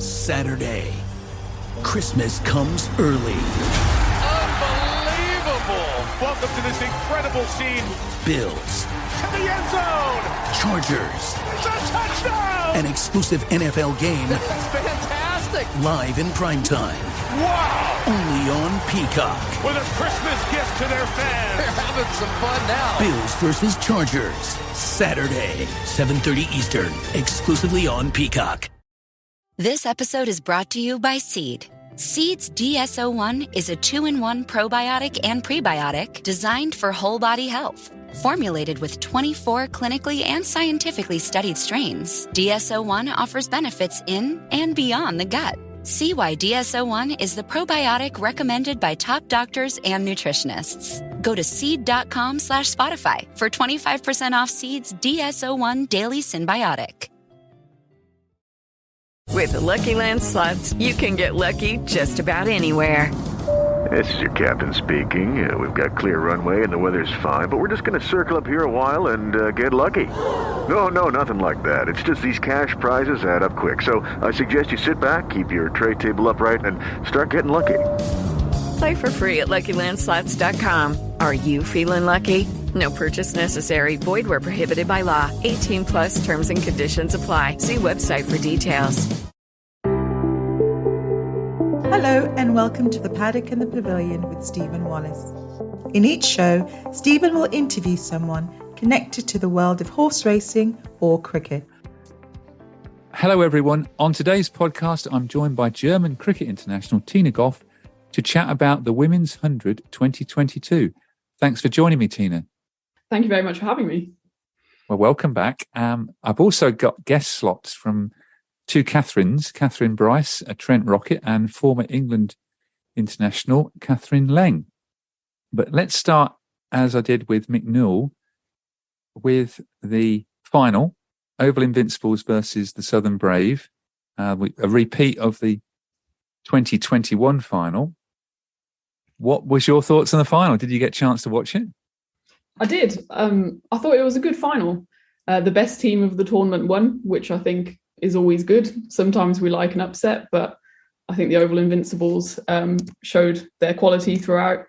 Saturday. Christmas comes early. Unbelievable! Welcome to this incredible scene. Bills. To the end zone! Chargers. It's a touchdown! An exclusive NFL game. This is fantastic! Live in primetime. Wow! Only on Peacock. With a Christmas gift to their fans. They're having some fun now. Bills versus Chargers. Saturday, 7:30 Eastern. Exclusively on Peacock. This episode is brought to you by Seed. Seed's DSO1 is a 2-in-1 probiotic and prebiotic designed for whole body health. Formulated with 24 clinically and scientifically studied strains, DSO1 offers benefits in and beyond the gut. See why DSO1 is the probiotic recommended by top doctors and nutritionists. Go to seed.com/Spotify for 25% off Seed's DSO1 Daily Symbiotic. With the Lucky Land Slots, you can get lucky just about anywhere. This is your captain speaking. We've got clear runway and the weather's fine, but we're just going to circle up here a while and get lucky. No, nothing like that. It's just these cash prizes add up quick. So I suggest you sit back, keep your tray table upright, and start getting lucky. Play for free at LuckyLandSlots.com. Are you feeling lucky? No purchase necessary. Void where prohibited by law. 18 plus terms and conditions apply. See website for details. Hello and welcome to the Paddock and The Pavilion with Stephen Wallace. In each show, Stephen will interview someone connected to the world of horse racing or cricket. Hello everyone. On today's podcast, I'm joined by German Cricket International Tina Gough to chat about the Women's 100 2022. Thanks for joining me, Tina. Thank you very much for having me. Well, welcome back. I've also got guest slots from Two Kathryns, Kathryn Bryce, a Trent Rocket, and former England International Kathryn Leng. But let's start, as I did with Mick Newell, with the final, Oval Invincibles versus the Southern Brave, a repeat of the 2021 final. What was your thoughts on the final? Did you get a chance to watch it? I did. I thought it was a good final. The best team of the tournament won, which I think is always good. Sometimes we like an upset, but I think the Oval Invincibles showed their quality throughout.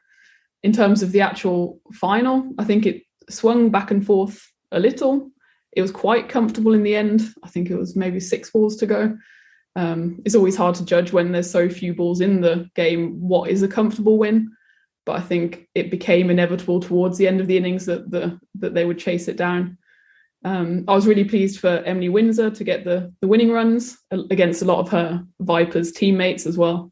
In terms of the actual final, I think it swung back and forth a little. It was quite comfortable in the end. I think it was maybe 6 balls to go. It's always hard to judge when there's so few balls in the game what is a comfortable win. But I think it became inevitable towards the end of the innings that they would chase it down. I was really pleased for Emily Windsor to get the winning runs against a lot of her Vipers teammates as well.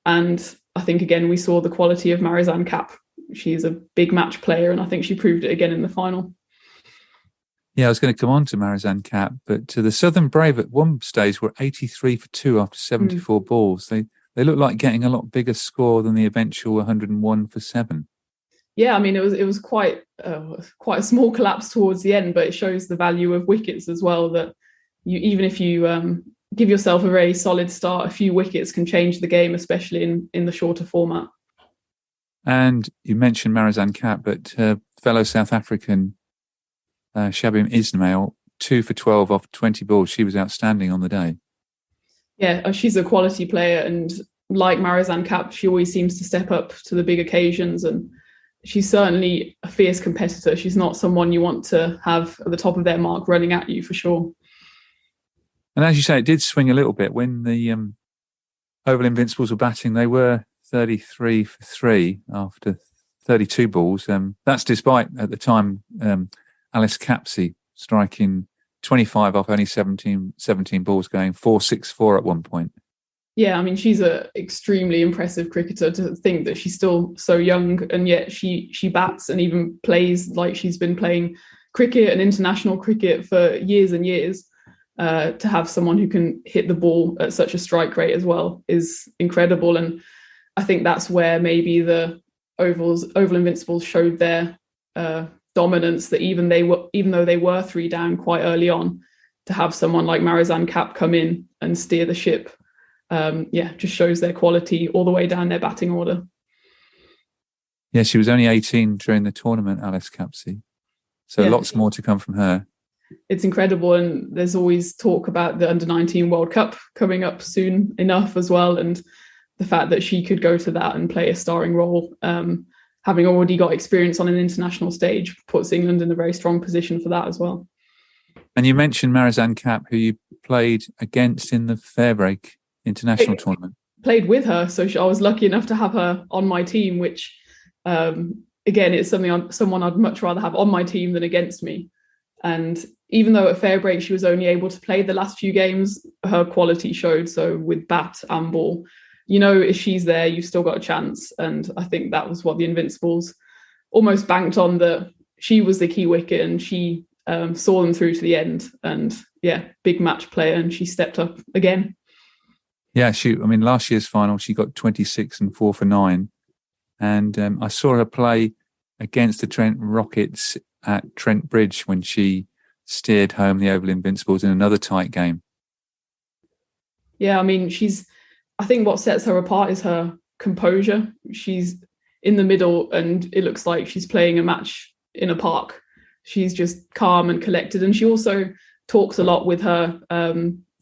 And I think, again, we saw the quality of Marizanne Kapp. She's a big match player, and I think she proved it again in the final. Yeah, I was going to come on to Marizanne Kapp, but the Southern Brave at one stage were 83 for 2 after 74 balls. They looked like getting a lot bigger score than the eventual 101 for 7. Yeah, I mean, it was quite a small collapse towards the end, but it shows the value of wickets as well, that even if you give yourself a very solid start, a few wickets can change the game, especially in the shorter format. And you mentioned Marizanne Kapp, but fellow South African Shabim Ismail, 2 for 12 off 20 balls. She was outstanding on the day. Yeah, she's a quality player, and like Marizanne Kapp, she always seems to step up to the big occasions, and she's certainly a fierce competitor. She's not someone you want to have at the top of their mark running at you, for sure. And as you say, it did swing a little bit when the Oval Invincibles were batting. They were 33 for 3 after 32 balls. That's despite, at the time, Alice Capsey striking 25 off only 17 balls, going 4-6-4 at one point. Yeah, I mean, she's an extremely impressive cricketer. To think that she's still so young, and yet she bats and even plays like she's been playing cricket and international cricket for years and years. To have someone who can hit the ball at such a strike rate as well is incredible. And I think that's where maybe the Oval Invincibles showed their dominance, that even though they were 3 down quite early on, to have someone like Marizanne Kapp come in and steer the ship, just shows their quality all the way down their batting order. Yeah, she was only 18 during the tournament, Alice Capsey. So lots more to come from her. it's incredible. And there's always talk about the Under-19 World Cup coming up soon enough as well. And the fact that she could go to that and play a starring role, having already got experience on an international stage, puts England in a very strong position for that as well. And you mentioned Marizanne Kapp, who you played against in the Fairbreak International Tournament. Played with her, so I was lucky enough to have her on my team, which again, it's someone I'd much rather have on my team than against me. And even though at Fairbreak she was only able to play the last few games, her quality showed. So with bat and ball, you know, if she's there, you've still got a chance. And I think that was what the Invincibles almost banked on, that she was the key wicket and she saw them through to the end. And yeah, big match player, and she stepped up again. Yeah, last year's final, she got 26 and 4 for 9. And I saw her play against the Trent Rockets at Trent Bridge when she steered home the Oval Invincibles in another tight game. Yeah, I think what sets her apart is her composure. She's in the middle and it looks like she's playing a match in a park. She's just calm and collected. And she also talks a lot with her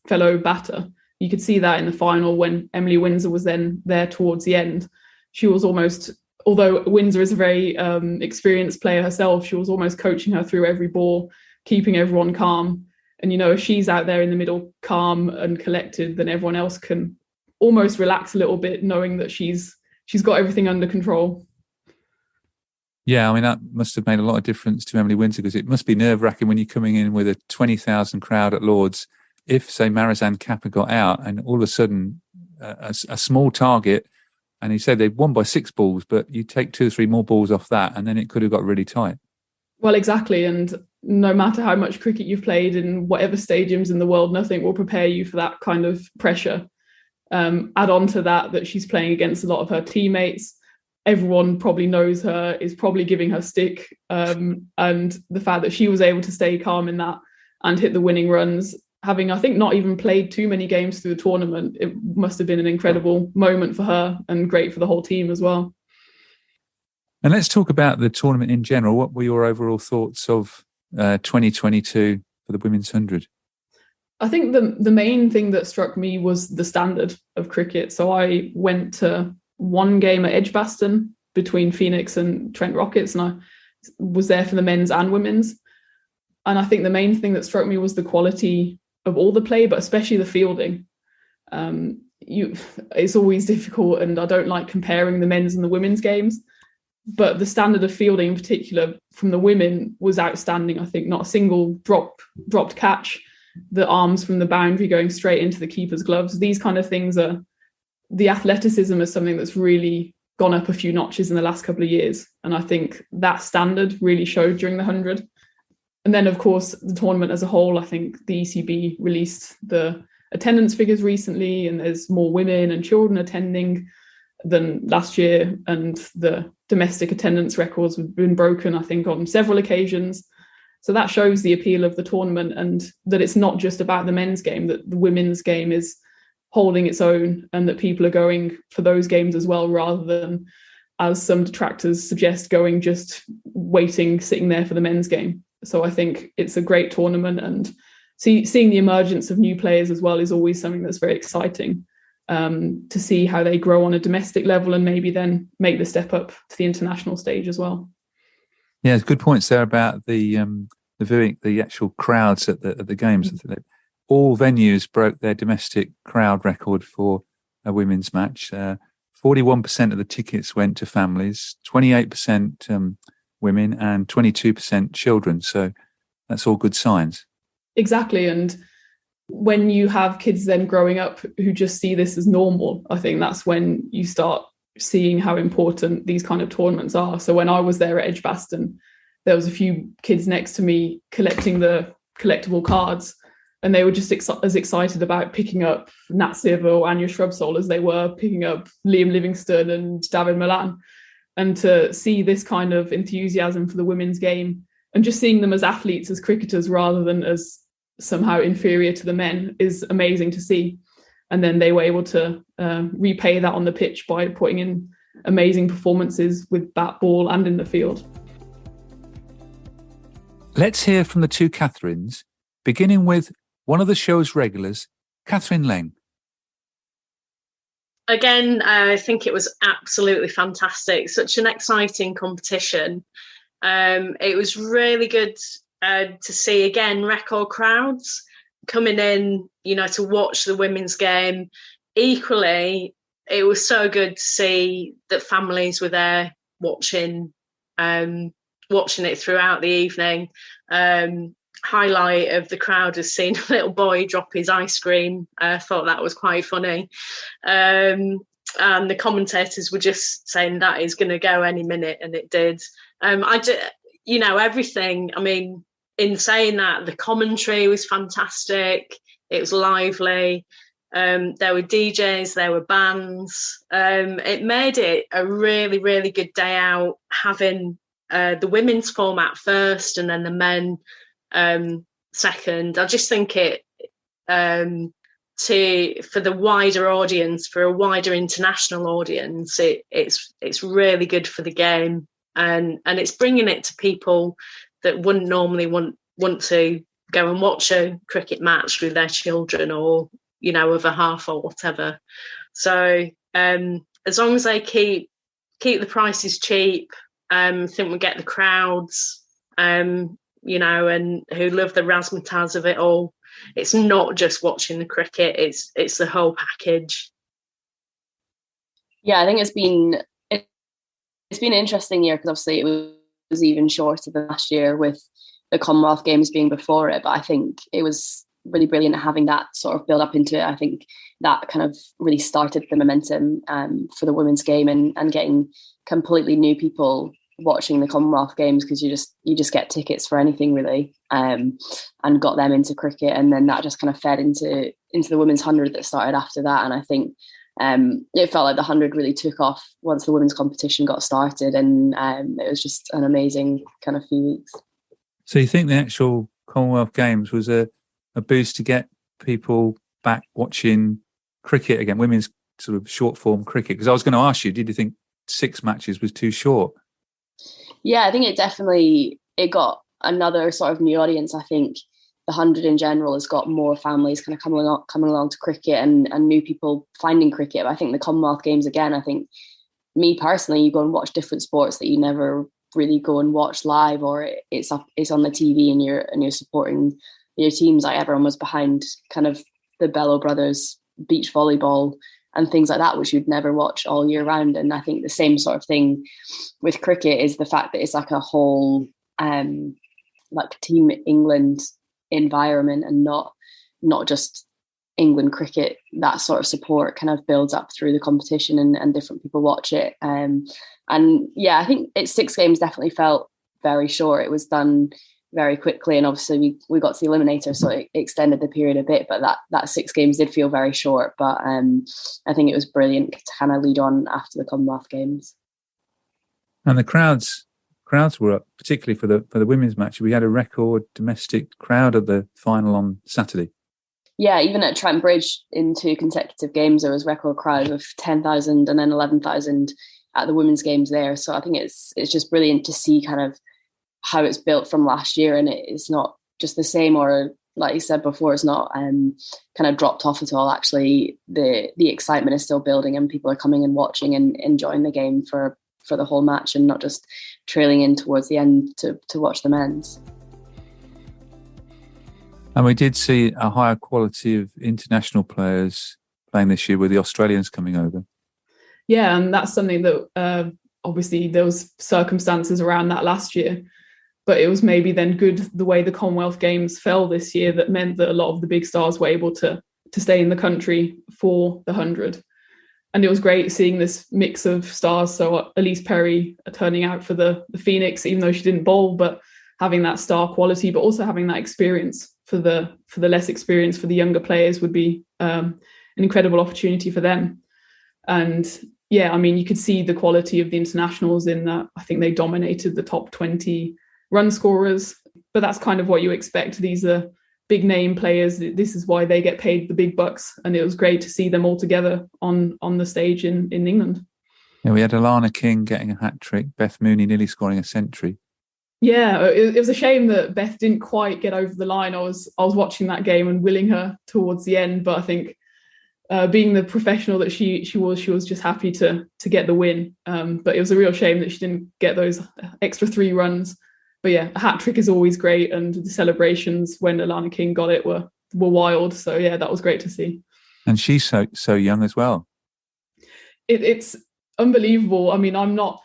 fellow batter. You could see that in the final when Emily Windsor was then there towards the end. She was almost, although Windsor is a very experienced player herself, she was almost coaching her through every ball, keeping everyone calm. And, you know, if she's out there in the middle, calm and collected, then everyone else can almost relax a little bit, knowing that she's got everything under control. Yeah, that must have made a lot of difference to Emily Windsor, because it must be nerve-wracking when you're coming in with a 20,000 crowd at Lord's. If, say, Marizanne Kapp got out and all of a sudden a small target, and he said they'd won by 6 balls, but you take 2 or 3 more balls off that and then it could have got really tight. Well, exactly. And no matter how much cricket you've played in whatever stadiums in the world, nothing will prepare you for that kind of pressure. Add on to that she's playing against a lot of her teammates. Everyone probably knows her, is probably giving her stick. And the fact that she was able to stay calm in that and hit the winning runs, having, I think, not even played too many games through the tournament, it must have been an incredible moment for her and great for the whole team as well. And let's talk about the tournament in general. What were your overall thoughts of 2022 for the Women's 100? I think the main thing that struck me was the standard of cricket. So I went to one game at Edgbaston between Phoenix and Trent Rockets, and I was there for the men's and women's. And I think the main thing that struck me was the quality of all the play, but especially the fielding. It's always difficult, and I don't like comparing the men's and the women's games, but the standard of fielding in particular from the women was outstanding. I think not a single dropped catch, the arms from the boundary going straight into the keeper's gloves. These kind of things the athleticism is something that's really gone up a few notches in the last couple of years. And I think that standard really showed during the 100. And then, of course, the tournament as a whole, I think the ECB released the attendance figures recently, and there's more women and children attending than last year. And the domestic attendance records have been broken, I think, on several occasions. So that shows the appeal of the tournament, and that it's not just about the men's game, that the women's game is holding its own, and that people are going for those games as well, rather than, as some detractors suggest, going just waiting, sitting there for the men's game. So I think it's a great tournament, and seeing the emergence of new players as well is always something that's very exciting, to see how they grow on a domestic level and maybe then make the step up to the international stage as well. Yeah, there's good points there about the actual crowds at the games. Mm-hmm. All venues broke their domestic crowd record for a women's match. 41% of the tickets went to families, 28% women, and 22% children. So that's all good signs. Exactly. And when you have kids then growing up who just see this as normal, I think that's when you start seeing how important these kind of tournaments are. So when I was there at Edgbaston, there was a few kids next to me collecting the collectible cards, and they were just as excited about picking up Nat Sciver or Anya Shrubsole as they were picking up Liam Livingstone and David Milan. And to see this kind of enthusiasm for the women's game and just seeing them as athletes, as cricketers, rather than as somehow inferior to the men is amazing to see. And then they were able to repay that on the pitch by putting in amazing performances with bat, ball and in the field. Let's hear from the two Kathryns, beginning with one of the show's regulars, Kathryn Leng. Again, I think it was absolutely fantastic. Such an exciting competition. It was really good to see, again, record crowds coming in, to watch the women's game. Equally, it was so good to see that families were there watching it throughout the evening. Highlight of the crowd was seeing a little boy drop his ice cream. I thought that was quite funny. And the commentators were just saying that is going to go any minute, and it did. Everything. I mean, in saying that, the commentary was fantastic. It was lively. There were DJs, there were bands. It made it a really, really good day out, having the women's format first and then the men second. I just think it for the wider audience, for a wider international audience, it's really good for the game, and it's bringing it to people that wouldn't normally want to go and watch a cricket match with their children or of a half or whatever. So as long as they keep the prices cheap, I think we'll get the crowds, and who love the razzmatazz of it all. It's not just watching the cricket; it's the whole package. Yeah, I think it's been an interesting year, because obviously it was even shorter than last year with the Commonwealth Games being before it. But I think it was really brilliant having that sort of build up into it. I think that kind of really started the momentum for the women's game, and getting completely new people watching the Commonwealth Games, because you just get tickets for anything really, and got them into cricket, and then that just kind of fed into the women's 100 that started after that. And I think it felt like the 100 really took off once the women's competition got started, and it was just an amazing kind of few weeks. So you think the actual Commonwealth Games was a boost to get people back watching cricket again, women's sort of short form cricket? Because I was going to ask you, did you think 6 matches was too short? Yeah, I think it got another sort of new audience. I think the 100 in general has got more families kind of coming along to cricket, and new people finding cricket. But I think the Commonwealth Games, again, I think me personally, you go and watch different sports that you never really go and watch live, or it's on the TV and you're supporting your teams. Like, everyone was behind kind of the Bello brothers beach volleyball and things like that, which you'd never watch all year round. And I think the same sort of thing with cricket is the fact that it's like a whole like Team England environment, and not just England cricket. That sort of support kind of builds up through the competition, and different people watch it. And yeah, I think 6 games definitely felt very short. It was done very quickly, and obviously we got to the eliminator, so it extended the period a bit, but that 6 games did feel very short. But I think it was brilliant to kind of lead on after the Commonwealth Games. And the crowds were up, particularly for the women's match. We had a record domestic crowd at the final on Saturday. Yeah, even at Trent Bridge in 2 consecutive games, there was record crowd of 10,000 and then 11,000 at the women's games there. So I think it's just brilliant to see kind of how it's built from last year, and it's not just the same, or like you said before, it's not kind of dropped off at all. Actually, the excitement is still building, and people are coming and watching and enjoying the game for the whole match, and not just trailing in towards the end to watch the men's. And we did see a higher quality of international players playing this year, with the Australians coming over. Yeah, and that's something that obviously there was circumstances around that last year, but it was maybe then good the way the Commonwealth Games fell this year, that meant that a lot of the big stars were able to stay in the country for the 100. And it was great seeing this mix of stars. So Elise Perry turning out for the Phoenix, even though she didn't bowl, but having that star quality, but also having that experience for the less experience, for the younger players, would be an incredible opportunity for them. And yeah, I mean, you could see the quality of the internationals in that. I think they dominated the top 20 run scorers, but that's kind of what you expect. These are big name players. This is why they get paid the big bucks. And it was great to see them all together on the stage in England. Yeah, we had Alana King getting a hat-trick, Beth Mooney nearly scoring a century. Yeah, it was a shame that Beth didn't quite get over the line. I was watching that game and willing her towards the end, but I think being the professional that she was just happy to get the win. But it was a real shame that she didn't get those extra 3 runs. But yeah, a hat trick is always great, and the celebrations when Alana King got it were wild. So yeah, that was great to see. And she's so young as well. It's unbelievable. I mean, I'm not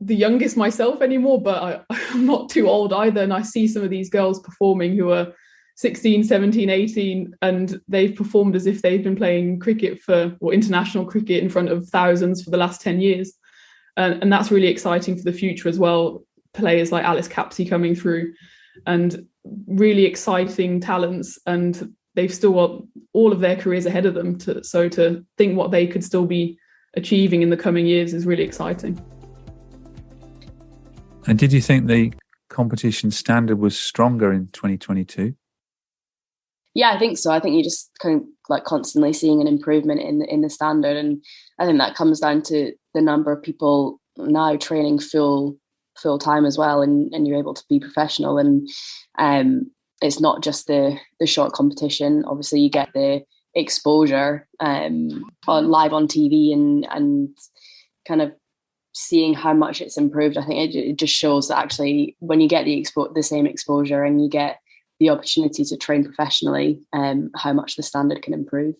the youngest myself anymore, but I'm not too old either. And I see some of these girls performing who are 16, 17, 18, and they've performed as if they've been playing cricket or international cricket in front of thousands for the last 10 years. And that's really exciting for the future as well. Players like Alice Capsey coming through, and really exciting talents, and they've still got all of their careers ahead of them. So to think what they could still be achieving in the coming years is really exciting. And did you think the competition standard was stronger in 2022? Yeah, I think so. I think you're just kind of like constantly seeing an improvement in the standard, and I think that comes down to the number of people now training full time as well, and you're able to be professional, and it's not just the short competition. Obviously, you get the exposure live on TV and kind of seeing how much it's improved. I think it just shows that actually when you get the same exposure and you get the opportunity to train professionally, how much the standard can improve.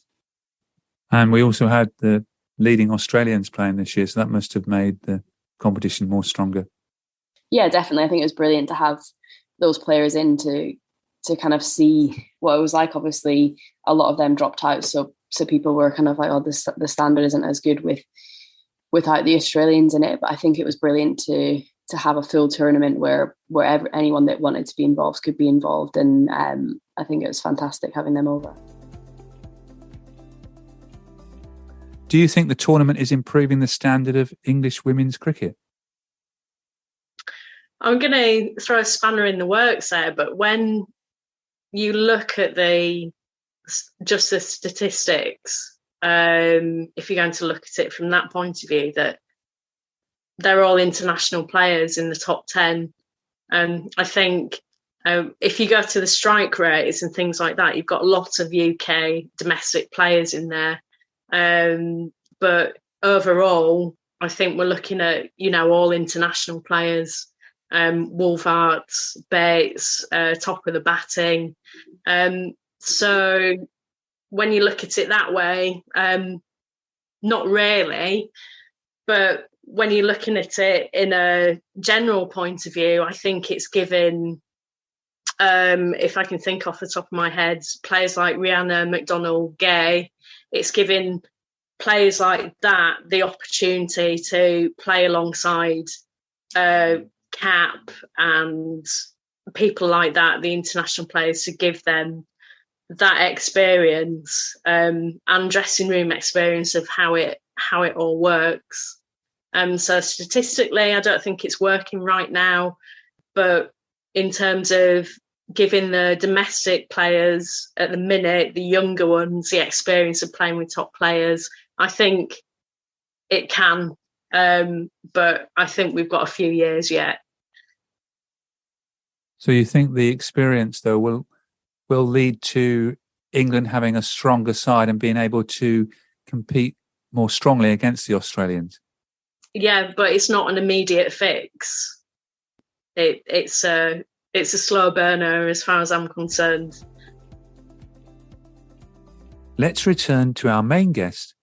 And we also had the leading Australians playing this year, so that must have made the competition more stronger. Yeah, definitely. I think it was brilliant to have those players in to kind of see what it was like. Obviously, a lot of them dropped out, so people were kind of like, oh, the standard isn't as good without the Australians in it. But I think it was brilliant to have a full tournament where anyone that wanted to be involved could be involved, and I think it was fantastic having them over. Do you think the tournament is improving the standard of English women's cricket? I'm going to throw a spanner in the works there, but when you look at just the statistics, if you're going to look at it from that point of view, that they're all international players in the top 10. I think if you go to the strike rates and things like that, you've got lots of UK domestic players in there. But overall, I think we're looking at, all international players. Wolfhard, Bates, top of the batting. So when you look at it that way, not really, but when you're looking at it in a general point of view, I think it's given, if I can think off the top of my head, players like Rihanna, McDonald, Gay, it's given players like that the opportunity to play alongside Cap and people like that, the international players, to give them that experience and dressing room experience of how it all works. So statistically, I don't think it's working right now, but in terms of giving the domestic players at the minute, the younger ones, the experience of playing with top players, I think it can. But I think we've got a few years yet. So you think the experience, though, will lead to England having a stronger side and being able to compete more strongly against the Australians? Yeah, but it's not an immediate fix. It's a slow burner as far as I'm concerned. Let's return to our main guest,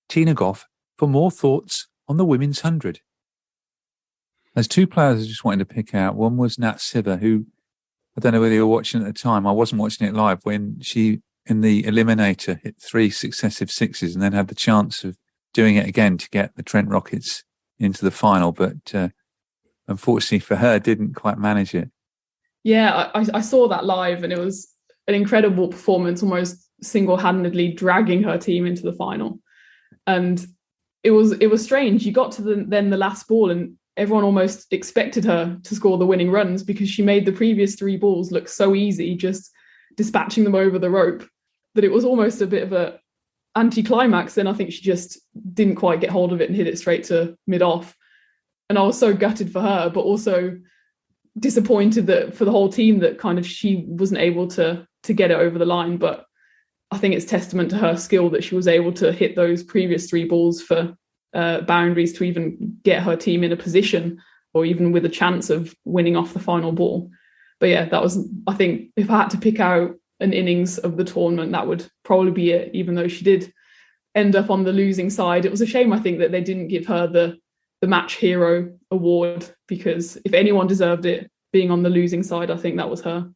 Tina Gough, for more thoughts on the Women's 100. There's 2 players I just wanted to pick out. One was Nat Sciver, who, I don't know whether you were watching at the time. I wasn't watching it live, when she, in the eliminator, hit 3 successive sixes and then had the chance of doing it again to get the Trent Rockets into the final. But unfortunately for her, didn't quite manage it. Yeah, I saw that live, and it was an incredible performance, almost single-handedly dragging her team into the final. And it was strange. You got to the last ball, and everyone almost expected her to score the winning runs because she made the previous 3 balls look so easy, just dispatching them over the rope, that it was almost a bit of a anticlimax. Then I think she just didn't quite get hold of it and hit it straight to mid-off. And I was so gutted for her, but also disappointed that for the whole team that kind of she wasn't able to get it over the line. But I think it's testament to her skill that she was able to hit those previous 3 balls for boundaries to even get her team in a position or even with a chance of winning off the final ball. But yeah, that was, I think, if I had to pick out an innings of the tournament, that would probably be it, even though she did end up on the losing side. It was a shame, I think, that they didn't give her the match hero award, because if anyone deserved it being on the losing side, I think that was her.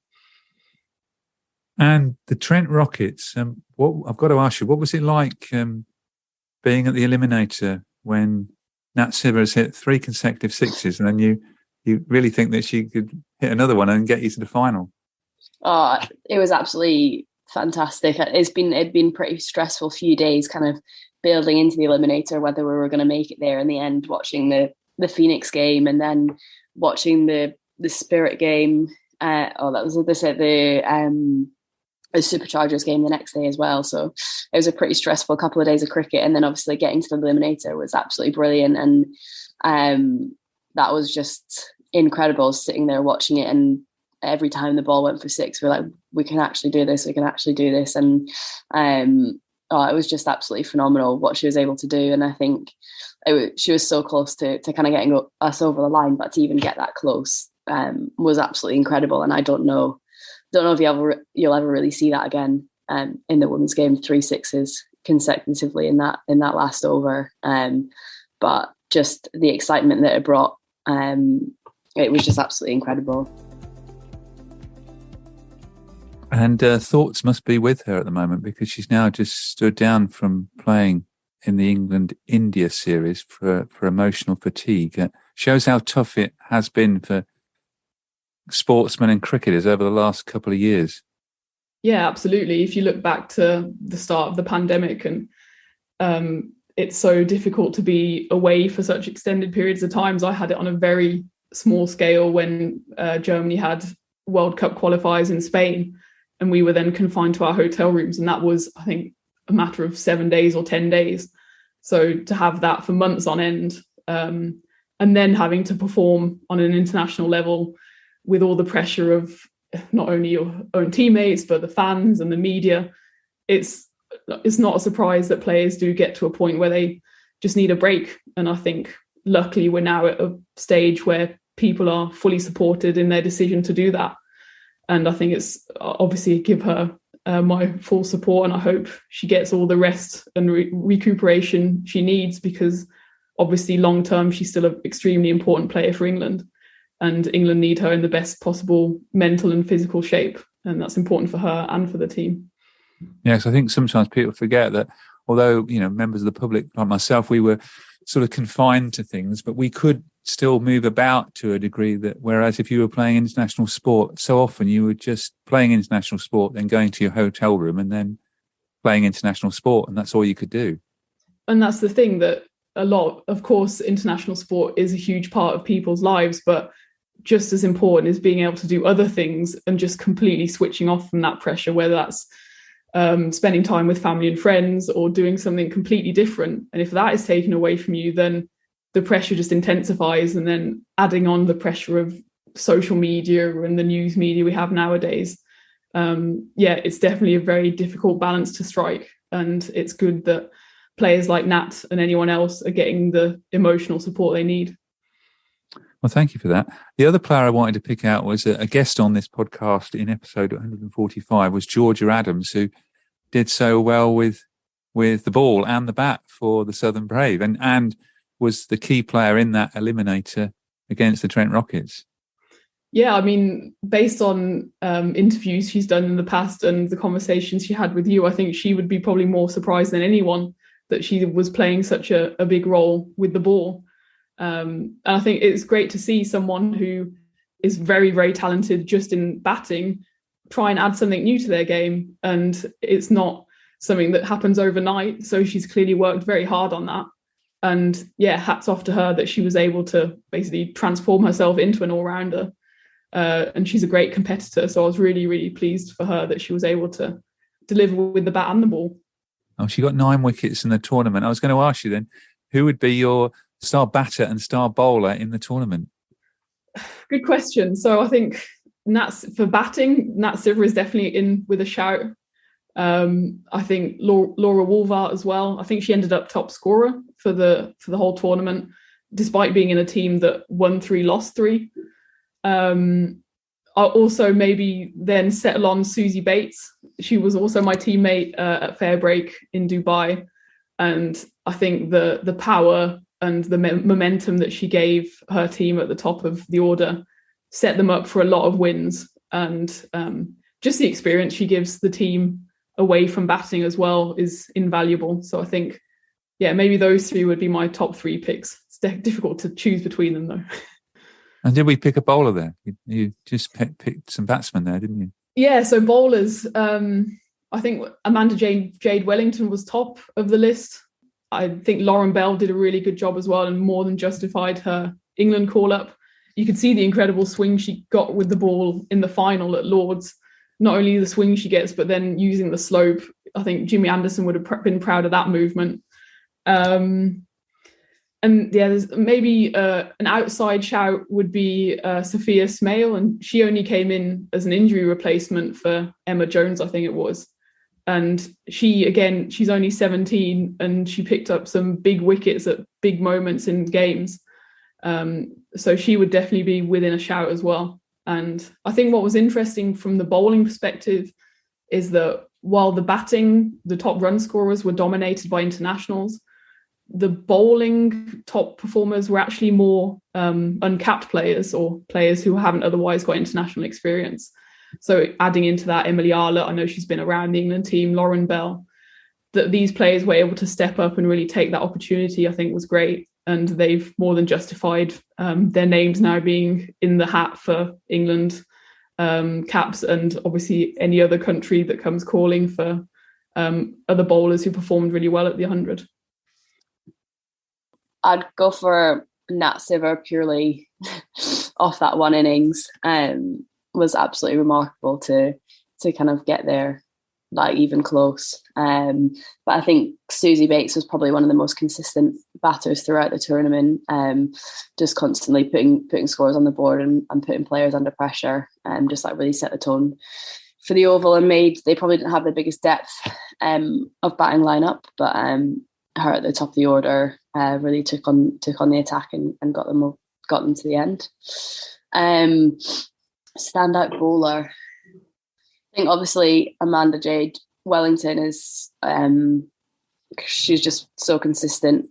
And the Trent Rockets, what I've got to ask you, what was it like being at the eliminator when Nat Scivers hit 3 consecutive sixes, and then you really think that she could hit another one and get you to the final? Oh, it was absolutely fantastic. It'd been pretty stressful few days, kind of building into the eliminator, whether we were going to make it there in the end, watching the Phoenix game and then watching the Spirit game. That was the Superchargers game the next day as well. So it was a pretty stressful couple of days of cricket, and then obviously getting to the eliminator was absolutely brilliant, and that was just incredible, sitting there watching it. And every time the ball went for 6, we're like, we can actually do this, and it was just absolutely phenomenal what she was able to do. And I think she was so close to kind of getting us over the line, but to even get that close was absolutely incredible. And I don't know if you'll ever really see that again in the women's game, 3 sixes consecutively in that last over. But just the excitement that it brought, it was just absolutely incredible. And thoughts must be with her at the moment, because she's now just stood down from playing in the England-India series for emotional fatigue. It shows how tough it has been for sportsmen and cricketers over the last couple of years. Yeah, absolutely. If you look back to the start of the pandemic, and it's so difficult to be away for such extended periods of times. I had it on a very small scale when Germany had World Cup qualifiers in Spain, and we were then confined to our hotel rooms. And that was, I think, a matter of 7 days or 10 days. So to have that for months on end, and then having to perform on an international level with all the pressure of not only your own teammates, but the fans and the media, it's not a surprise that players do get to a point where they just need a break. And I think luckily we're now at a stage where people are fully supported in their decision to do that. And I think it's obviously give her my full support, and I hope she gets all the rest and recuperation she needs, because obviously long term she's still an extremely important player for England, and England need her in the best possible mental and physical shape, and that's important for her and for the team. Yes, I think sometimes people forget that although, members of the public like myself, we were sort of confined to things, but we could still move about to a degree, that whereas if you were playing international sport, so often you were just playing international sport, then going to your hotel room and then playing international sport, and that's all you could do. And that's the thing, that a lot, of course, international sport is a huge part of people's lives, but just as important is being able to do other things and just completely switching off from that pressure, whether that's spending time with family and friends or doing something completely different. And if that is taken away from you, then the pressure just intensifies, and then adding on the pressure of social media and the news media we have nowadays. It's definitely a very difficult balance to strike. And it's good that players like Nat and anyone else are getting the emotional support they need. Well, thank you for that. The other player I wanted to pick out was a guest on this podcast in episode 145 was Georgia Adams, who did so well with the ball and the bat for the Southern Brave, and was the key player in that eliminator against the Trent Rockets. Yeah, I mean, based on interviews she's done in the past and the conversations she had with you, I think she would be probably more surprised than anyone that she was playing such a big role with the ball. And I think it's great to see someone who is very, very talented just in batting try and add something new to their game. And it's not something that happens overnight. So she's clearly worked very hard on that. And yeah, hats off to her that she was able to basically transform herself into an all-rounder. And she's a great competitor. So I was really, really pleased for her that she was able to deliver with the bat and the ball. Oh, she got 9 wickets in the tournament. I was going to ask you then, who would be your star batter and star bowler in the tournament? Good question. So I think for batting, Nat Sciver is definitely in with a shout. I think Laura Woolvart as well. I think she ended up top scorer for the whole tournament, despite being in a team that won 3, lost 3. I'll also maybe then settle on Susie Bates. She was also my teammate at Fairbreak in Dubai, and I think the power and the momentum that she gave her team at the top of the order set them up for a lot of wins, and just the experience she gives the team away from batting as well is invaluable. So I think, maybe those 3 would be my top 3 picks. It's difficult to choose between them though. And did we pick a bowler there? You just picked some batsmen there, didn't you? Yeah, so bowlers, I think Amanda Jade Wellington was top of the list. I think Lauren Bell did a really good job as well and more than justified her England call-up. You could see the incredible swing she got with the ball in the final at Lord's. Not only the swing she gets, but then using the slope. I think Jimmy Anderson would have been proud of that movement. There's maybe an outside shout would be Sophia Smale, and she only came in as an injury replacement for Emma Jones, I think it was. And she's only 17 and she picked up some big wickets at big moments in games. So she would definitely be within a shout as well. And I think what was interesting from the bowling perspective is that while the batting, the top run scorers were dominated by internationals, the bowling top performers were actually more uncapped players or players who haven't otherwise got international experience. So adding into that, Emily Arlott, I know she's been around the England team, Lauren Bell, that these players were able to step up and really take that opportunity, I think was great. And they've more than justified their names now being in the hat for England caps, and obviously any other country that comes calling for other bowlers who performed really well at the 100. I'd go for Nat Sciver purely off that one innings. Was absolutely remarkable to kind of get there, like even close. But I think Susie Bates was probably one of the most consistent batters throughout the tournament, just constantly putting scores on the board and putting players under pressure, and just like really set the tone for the Oval, and they probably didn't have the biggest depth of batting lineup, but her at the top of the order really took on the attack and got them to the end. Standout bowler, I think obviously Amanda Jade Wellington is she's just so consistent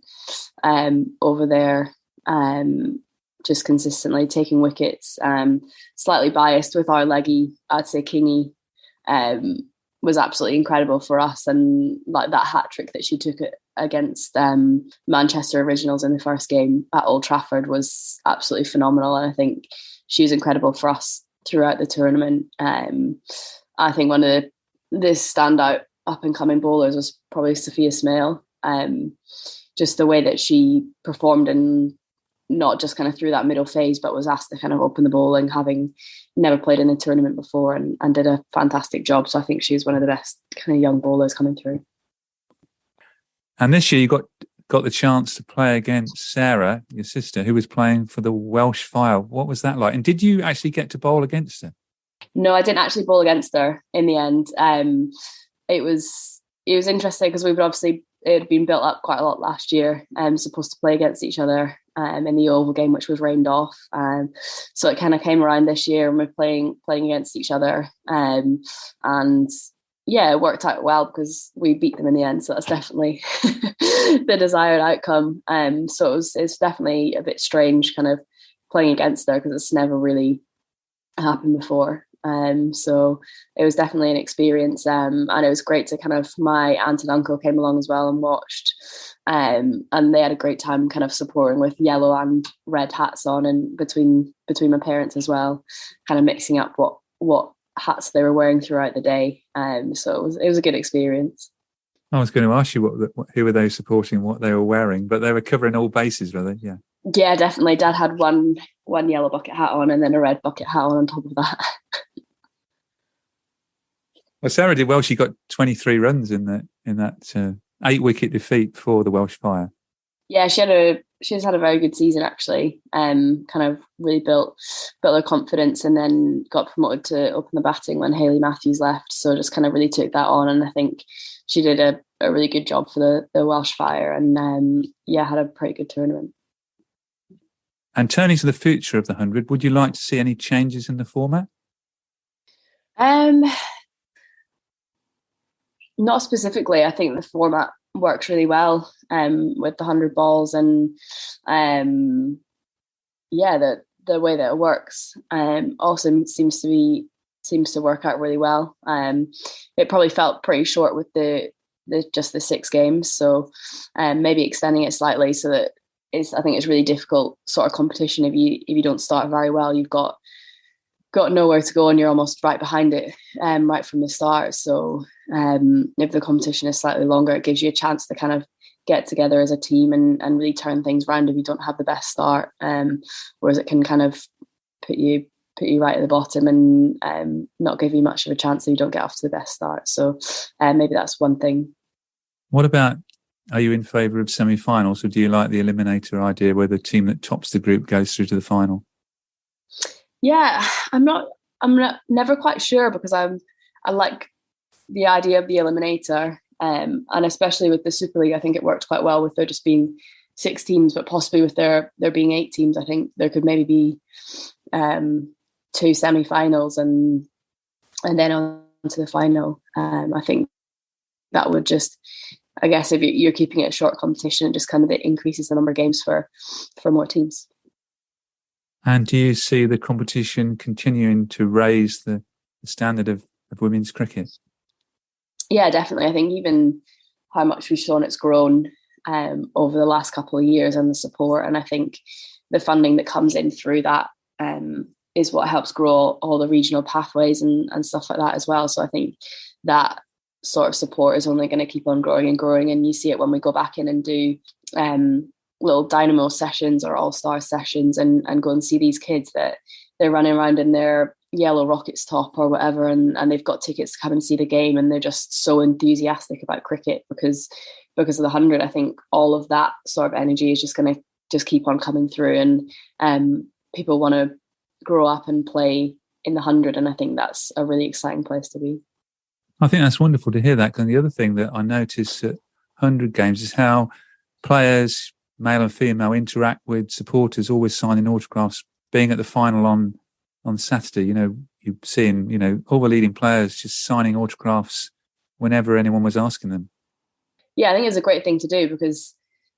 over there, just consistently taking wickets. Slightly biased with our leggy, I'd say Kingy was absolutely incredible for us, and like that hat trick that she took against Manchester Originals in the first game at Old Trafford was absolutely phenomenal, and I think she was incredible for us throughout the tournament. I think one of the standout up and coming bowlers was probably Sophia Smale. Just the way that she performed, and not just kind of through that middle phase, but was asked to kind of open the bowling, having never played in a tournament before, and did a fantastic job. So I think she's one of the best kind of young bowlers coming through. And this year you got the chance to play against Sarah, your sister, who was playing for the Welsh Fire. What was that like? And did you actually get to bowl against her? No, I didn't actually bowl against her in the end. It was interesting because it had been built up quite a lot last year. Supposed to play against each other in the Oval game, which was rained off. So it kind of came around this year, and we're playing against each other. And yeah, it worked out well because we beat them in the end. So that's definitely the desired outcome. So it's definitely a bit strange kind of playing against her because it's never really happened before. So it was definitely an experience, and it was great to kind of, my aunt and uncle came along as well and watched, and they had a great time kind of supporting with yellow and red hats on, and between my parents as well, kind of mixing up what hats they were wearing throughout the day. So it was a good experience. I was going to ask you who were they supporting, what they were wearing, but they were covering all bases, were they? Yeah, definitely. Dad had one yellow bucket hat on and then a red bucket hat on top of that. Well, Sarah did well. She got 23 runs in that 8-wicket defeat for the Welsh Fire. Yeah, she had she's had a very good season actually. Kind of really built her confidence, and then got promoted to open the batting when Hayley Matthews left. So just kind of really took that on, and I think she did a really good job for the Welsh Fire, and had a pretty good tournament. And turning to the future of the 100, would you like to see any changes in the format? Not specifically. I think the format works really well with the 100 balls, and the way that it works also seems to work out really well. It probably felt pretty short with the 6 games, so maybe extending it slightly so that I think it's really difficult sort of competition if you don't start very well. You've got nowhere to go and you're almost right behind it right from the start. So if the competition is slightly longer, it gives you a chance to kind of get together as a team and really turn things around if you don't have the best start. Whereas it can kind of put you right at the bottom and not give you much of a chance if you don't get off to the best start. So maybe that's one thing. What about, are you in favour of semi-finals, or do you like the eliminator idea where the team that tops the group goes through to the final? Yeah, I'm never quite sure, because I like the idea of the eliminator, and especially with the Super League, I think it worked quite well with there just being 6 teams, but possibly with there being 8 teams, I think there could maybe be 2 semi-finals and then on to the final. I think that would just, I guess, if you're keeping it a short competition, it just kind of increases the number of games for more teams. And do you see the competition continuing to raise the standard of women's cricket? Yeah, definitely. I think even how much we've shown it's grown over the last couple of years, and the support, and I think the funding that comes in through that is what helps grow all the regional pathways and stuff like that as well. So I think that sort of support is only going to keep on growing and growing, and you see it when we go back in and do little dynamo sessions or all-star sessions and go and see these kids that they're running around in their yellow Rockets top or whatever, and they've got tickets to come and see the game, and they're just so enthusiastic about cricket because of the 100. I think all of that sort of energy is just going to just keep on coming through, and people want to grow up and play in the 100, and I think that's a really exciting place to be. I think that's wonderful to hear that. And the other thing that I notice at 100 games is how players, male and female, interact with supporters, always signing autographs. Being at the final on Saturday, you're seeing, all the leading players just signing autographs whenever anyone was asking them. Yeah, I think it's a great thing to do, because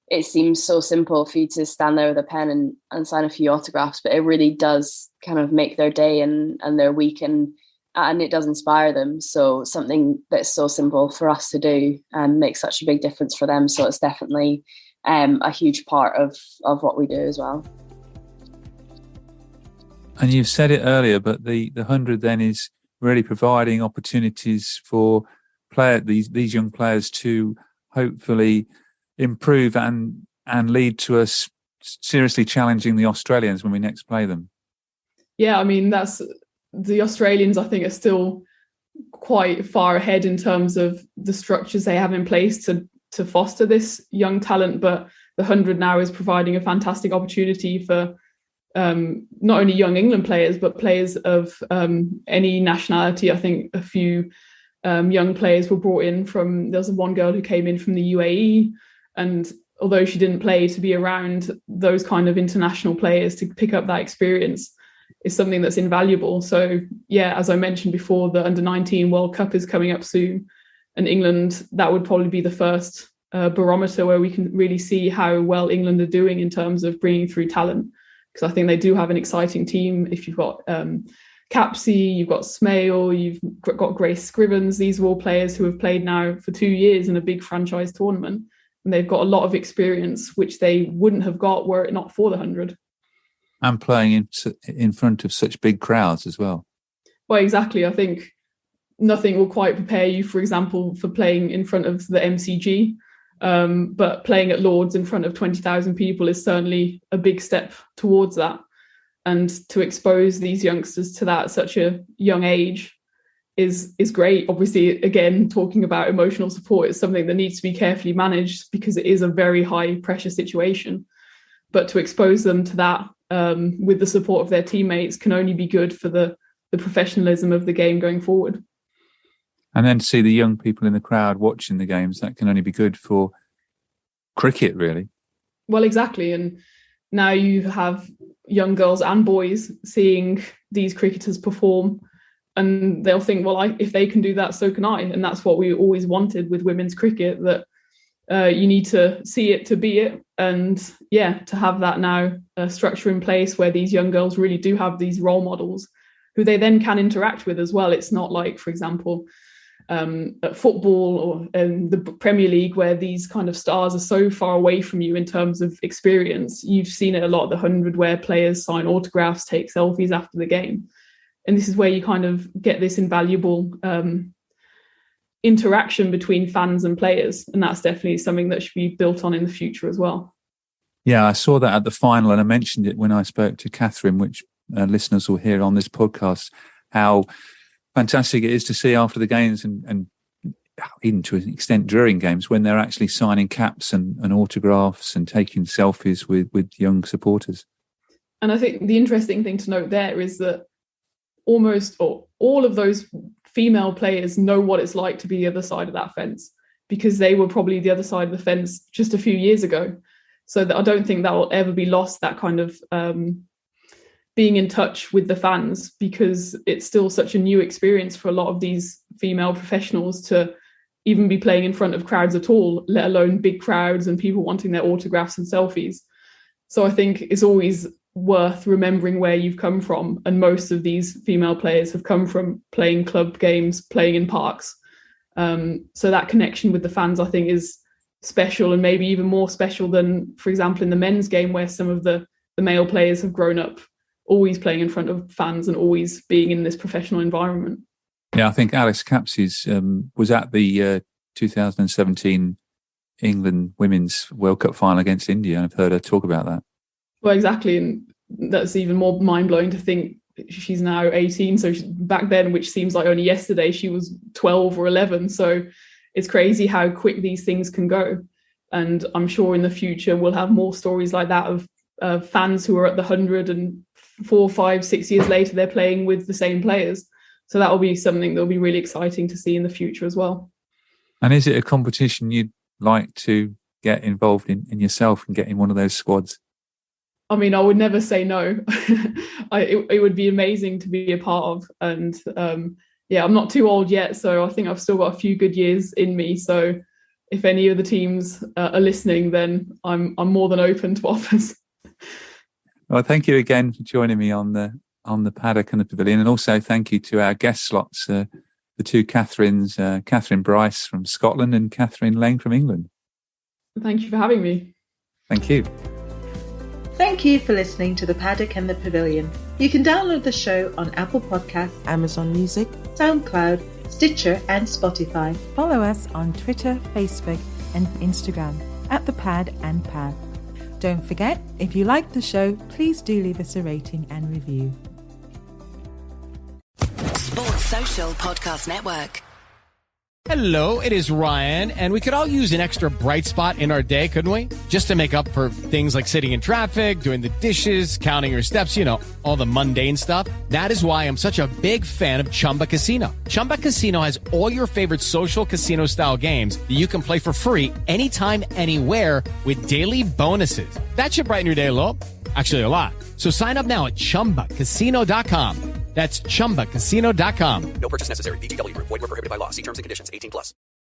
it seems so simple for you to stand there with a pen and sign a few autographs, but it really does kind of make their day and their week, and it does inspire them. So something that's so simple for us to do makes such a big difference for them. So it's definitely a huge part of what we do as well. And you've said it earlier, but the 100 then is really providing opportunities for these young players to hopefully improve and lead to us seriously challenging the Australians when we next play them. Yeah, I mean, the Australians, I think, are still quite far ahead in terms of the structures they have in place to foster this young talent. But the 100 now is providing a fantastic opportunity for not only young England players, but players of any nationality. I think a few young players were brought in there's one girl who came in from the UAE, and although she didn't play, to be around those kind of international players to pick up that experience is something that's invaluable. So yeah, as I mentioned before, the Under-19 World Cup is coming up soon, and England, that would probably be the first barometer where we can really see how well England are doing in terms of bringing through talent, because I think they do have an exciting team. If you've got Capsey, you've got Smale, you've got Grace Scrivens, these are all players who have played now for 2 years in a big franchise tournament, and they've got a lot of experience which they wouldn't have got were it not for the 100. And playing in front of such big crowds as well. Well, exactly. I think nothing will quite prepare you, for example, for playing in front of the MCG. But playing at Lord's in front of 20,000 people is certainly a big step towards that. And to expose these youngsters to that at such a young age is great. Obviously, again, talking about emotional support is something that needs to be carefully managed, because it is a very high pressure situation. but to expose them to that with the support of their teammates can only be good for the professionalism of the game going forward. And then to see the young people in the crowd watching the games, that can only be good for cricket, really. Well, exactly. And now you have young girls and boys seeing these cricketers perform, and they'll think, well, if they can do that, so can I. And that's what we always wanted with women's cricket, that you need to see it to be it. And to have that now structure in place where these young girls really do have these role models who they then can interact with as well. It's not like, for example, at football or in the Premier League, where these kind of stars are so far away from you in terms of experience. You've seen it a lot at the 100, where players sign autographs, take selfies after the game. And this is where you kind of get this invaluable interaction between fans and players. And that's definitely something that should be built on in the future as well. Yeah, I saw that at the final, and I mentioned it when I spoke to Kathryn, which listeners will hear on this podcast, how fantastic it is to see after the games and even to an extent during games, when they're actually signing caps and autographs and taking selfies with young supporters. And I think the interesting thing to note there is that almost all of those female players know what it's like to be the other side of that fence, because they were probably the other side of the fence just a few years ago. So that I don't think that will ever be lost, that kind of being in touch with the fans, because it's still such a new experience for a lot of these female professionals to even be playing in front of crowds at all, let alone big crowds and people wanting their autographs and selfies. So I think it's always worth remembering where you've come from. And most of these female players have come from playing club games, playing in parks. So that connection with the fans, I think, is special, and maybe even more special than, for example, in the men's game, where some of the male players have grown up always playing in front of fans and always being in this professional environment. Yeah, I think Alice Capsey's was at the 2017 England Women's World Cup final against India. I've heard her talk about that. Well, exactly. And that's even more mind-blowing to think she's now 18. So back then, which seems like only yesterday, she was 12 or 11. So it's crazy how quick these things can go. And I'm sure in the future, we'll have more stories like that of fans who are at the 100 and 4, 5, 6 years later, they're playing with the same players. So that will be something that will be really exciting to see in the future as well. And is it a competition you'd like to get involved in yourself and get in one of those squads? I mean, I would never say no. It would be amazing to be a part of. And I'm not too old yet, so I think I've still got a few good years in me. So if any of the teams are listening, then I'm more than open to offers. Well, thank you again for joining me on the Paddock and the Pavilion, and also thank you to our guest slots, the two Kathryns, Kathryn Bryce from Scotland and Kathryn Leng from England. Thank you for having me. Thank you. Thank you for listening to the Paddock and the Pavilion. You can download the show on Apple Podcasts, Amazon Music, SoundCloud, Stitcher and Spotify. Follow us on Twitter, Facebook and Instagram at The Pad and Pav. Don't forget, if you like the show, please do leave us a rating and review. Sports Social Podcast Network. Hello, it is Ryan, and we could all use an extra bright spot in our day, couldn't we? Just to make up for things like sitting in traffic, doing the dishes, counting your steps, all the mundane stuff. That is why I'm such a big fan of Chumba Casino. Chumba Casino has all your favorite social casino-style games that you can play for free anytime, anywhere with daily bonuses. That should brighten your day a little. Actually, a lot. So sign up now at ChumbaCasino.com. That's ChumbaCasino.com. No purchase necessary. VGW Group. Void where prohibited by law. See terms and conditions. 18+.